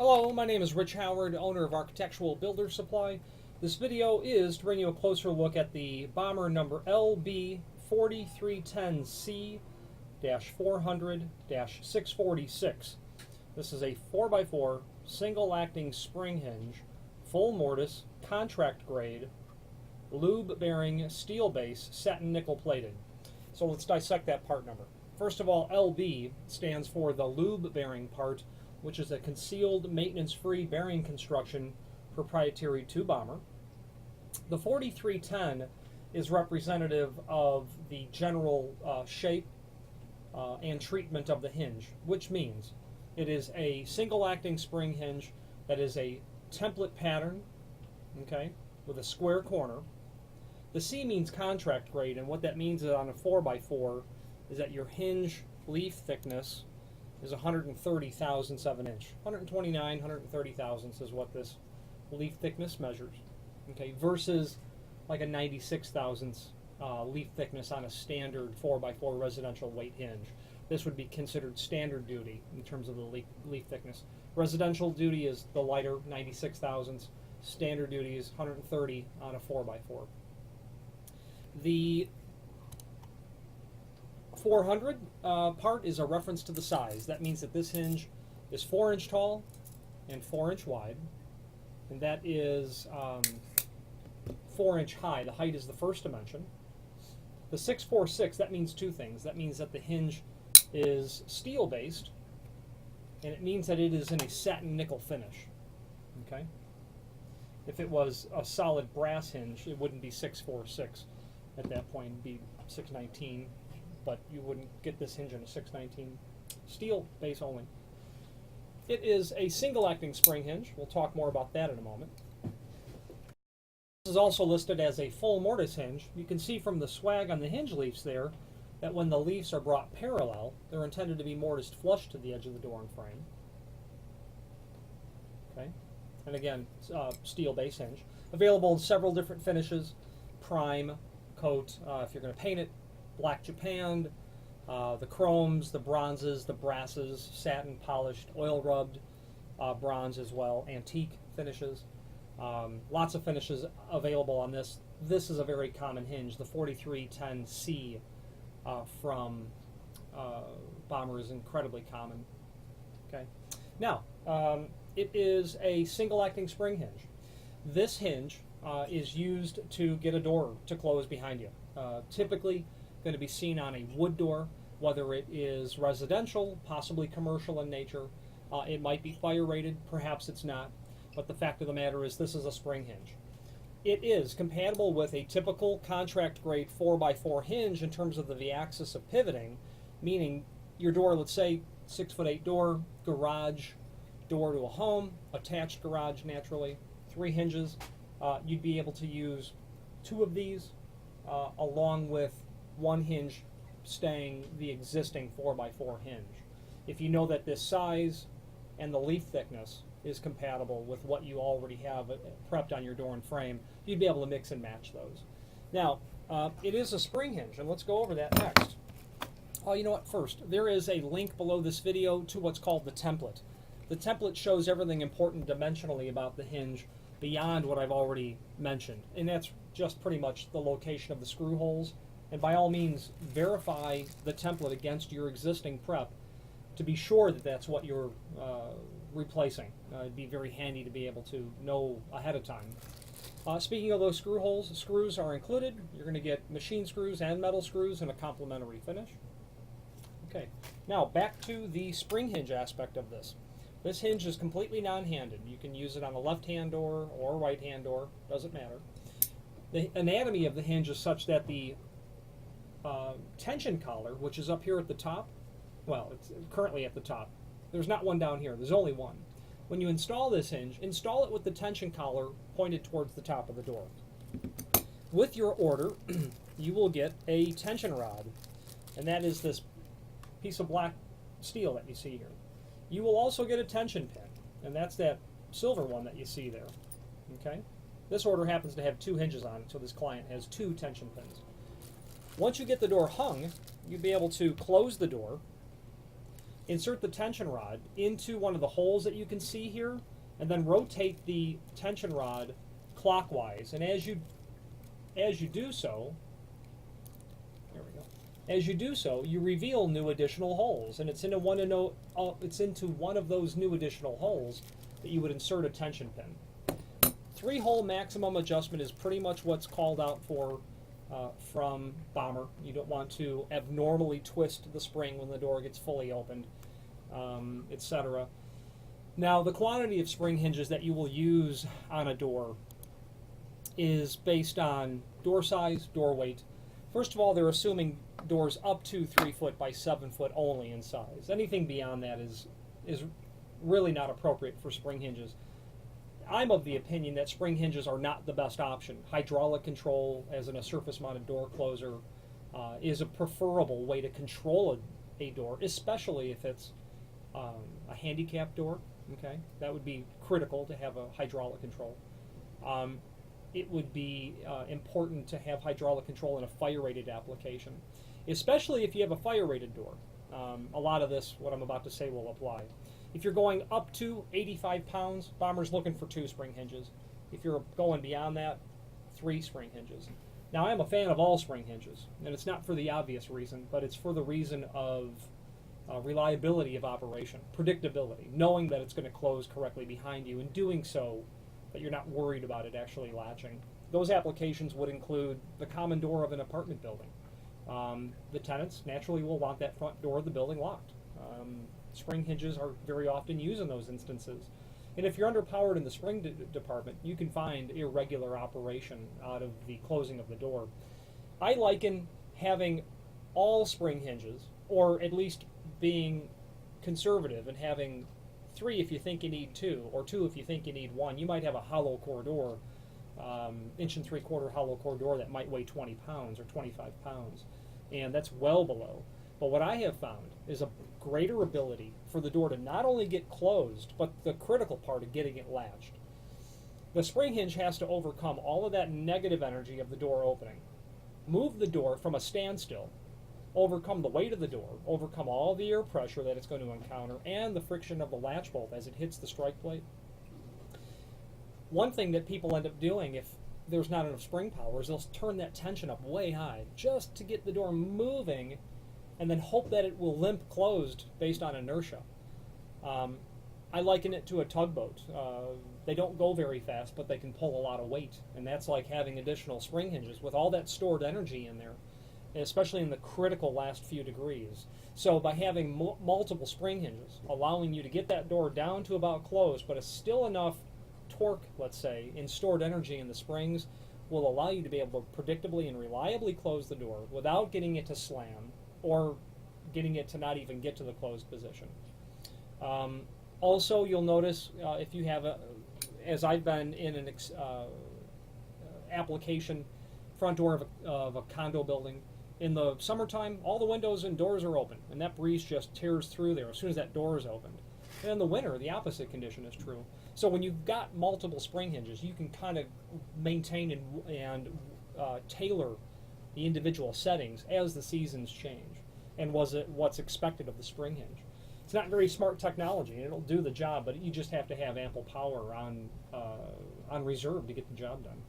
Hello, my name is Rich Howard, owner of Architectural Builder Supply. This video is to bring you a closer look at the Bommer number LB4310C-400-646. This is a 4x4 single acting spring hinge, full mortise, contract grade, lube bearing steel base, satin nickel plated. So let's dissect that part number. First of all, LB stands for the lube bearing part, which is a concealed, maintenance-free bearing construction proprietary to Bommer. The 4310 is representative of the general shape and treatment of the hinge, which means it is a single-acting spring hinge that is a template pattern, okay, with a square corner. The C means contract grade, and what that means is on a 4x4 is that your hinge leaf thickness is 130 thousandths of an inch. 129, 130 thousandths is what this leaf thickness measures, okay, versus like a 96 thousandths leaf thickness on a standard 4x4 residential weight hinge. This would be considered standard duty in terms of the leaf thickness. Residential duty is the lighter 96 thousandths. Standard duty is 130 on a 4x4. The 400 part is a reference to the size. That means that this hinge is 4 inch tall and 4 inch wide, and that is 4 inch high. The height is the first dimension. The 646, that means two things. That means that the hinge is steel based, and it means that it is in a satin nickel finish. Okay? If it was a solid brass hinge, it wouldn't be 646 at that point, it'd be 619. But you wouldn't get this hinge in a 619 steel base only. It is a single acting spring hinge. We'll talk more about that in a moment. This is also listed as a full mortise hinge. You can see from the swag on the hinge leaves there that when the leaves are brought parallel, they're intended to be mortised flush to the edge of the door and frame. Okay, and again, steel base hinge. Available in several different finishes: prime, coat, if you're going to paint it, black japanned, the chromes, the bronzes, the brasses, satin, polished, oil rubbed, bronze as well, antique finishes. Lots of finishes available on this. This is a very common hinge. The 4310C from Bommer is incredibly common. Okay. Now, it is a single acting spring hinge. This hinge is used to get a door to close behind you. Typically going to be seen on a wood door, whether it is residential, possibly commercial in nature. It might be fire rated, perhaps it's not, but the fact of the matter is this is a spring hinge. It is compatible with a typical contract grade 4x4 hinge in terms of the V-axis of pivoting, meaning your door, let's say 6'8" door, garage, door to a home, attached garage naturally, 3 hinges. You'd be able to use 2 of these along with 1 hinge staying the existing 4x4 hinge. If you know that this size and the leaf thickness is compatible with what you already have prepped on your door and frame, you'd be able to mix and match those. Now, it is a spring hinge, and let's go over that next. Oh, you know what? First, there is a link below this video to what's called the template. The template shows everything important dimensionally about the hinge beyond what I've already mentioned, and that's just pretty much the location of the screw holes. And by all means, verify the template against your existing prep to be sure that that's what you're replacing. It'd be very handy to be able to know ahead of time. Speaking of those screw holes, screws are included. You're going to get machine screws and metal screws in a complementary finish. Okay, now back to the spring hinge aspect of this. This hinge is completely non-handed. You can use it on a left-hand door or right-hand door, doesn't matter. The anatomy of the hinge is such that the tension collar, which is up here at the top, well, it's currently at the top. There's not one down here. There's only one. When you install this hinge, install it with the tension collar pointed towards the top of the door. With your order, you will get a tension rod, and that is this piece of black steel that you see here. You will also get a tension pin, and that's that silver one that you see there. Okay? This order happens to have 2 hinges on it, so this client has 2 tension pins. Once you get the door hung, you'll be able to close the door insert the tension rod into one of the holes that you can see here, and then rotate the tension rod clockwise. And as you do so, there we go. As you do so, you reveal new additional holes, and it's into one of those new additional holes that you would insert a tension pin. 3-hole maximum adjustment is pretty much what's called out for from Bommer. You don't want to abnormally twist the spring when the door gets fully opened, etc. Now, the quantity of spring hinges that you will use on a door is based on door size, door weight. First of all, they're assuming doors up to 3 foot by 7 foot only in size. Anything beyond that is really not appropriate for spring hinges. I'm of the opinion that spring hinges are not the best option. Hydraulic control as in a surface-mounted door closer is a preferable way to control a door, especially if it's a handicapped door. Okay, that would be critical to have a hydraulic control. It would be important to have hydraulic control in a fire-rated application, especially if you have a fire-rated door. A lot of this, what I'm about to say, will apply. If you're going up to 85 pounds, Bommer's looking for 2 spring hinges. If you're going beyond that, 3 spring hinges. Now, I'm a fan of all spring hinges, and it's not for the obvious reason, but it's for the reason of reliability of operation, predictability, knowing that it's going to close correctly behind you, and doing so that you're not worried about it actually latching. Those applications would include the common door of an apartment building. The tenants naturally will want that front door of the building locked. Spring hinges are very often used in those instances. And if you're underpowered in the spring department, you can find irregular operation out of the closing of the door. I liken having all spring hinges, or at least being conservative and having 3 if you think you need 2, or 2 if you think you need 1. You might have a hollow core door, 1 3/4 hollow core door that might weigh 20 pounds or 25 pounds, and that's well below. But what I have found is a greater ability for the door to not only get closed, but the critical part of getting it latched. The spring hinge has to overcome all of that negative energy of the door opening, move the door from a standstill, overcome the weight of the door, overcome all the air pressure that it's going to encounter, and the friction of the latch bolt as it hits the strike plate. One thing that people end up doing if there's not enough spring power is they'll turn that tension up way high just to get the door moving, and then hope that it will limp closed based on inertia. I liken it to a tugboat. They don't go very fast, but they can pull a lot of weight, and that's like having additional spring hinges with all that stored energy in there, especially in the critical last few degrees. So by having multiple spring hinges, allowing you to get that door down to about closed, but it's still enough torque, let's say, in stored energy in the springs, will allow you to be able to predictably and reliably close the door without getting it to slam, or getting it to not even get to the closed position. Also, you'll notice if you have as I've been in an application, front door of a condo building, in the summertime, all the windows and doors are open, and that breeze just tears through there as soon as that door is opened. And in the winter, the opposite condition is true. So when you've got multiple spring hinges, you can kind of maintain and tailor the individual settings as the seasons change, and what's expected of the spring hinge. It's not very smart technology, and it'll do the job, but you just have to have ample power on reserve to get the job done.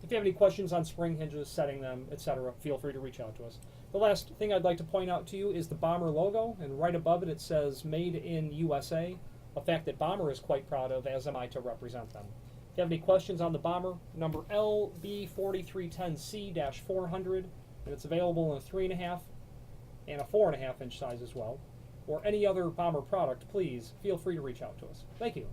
If you have any questions on spring hinges, setting them, etc., feel free to reach out to us. The last thing I'd like to point out to you is the Bommer logo, and right above it, it says Made in USA, a fact that Bommer is quite proud of, as am I to represent them. If you have any questions on the Bommer, number LB4310C-400, and it's available in a 3.5 and a 4.5 inch size as well, or any other Bommer product, please feel free to reach out to us. Thank you.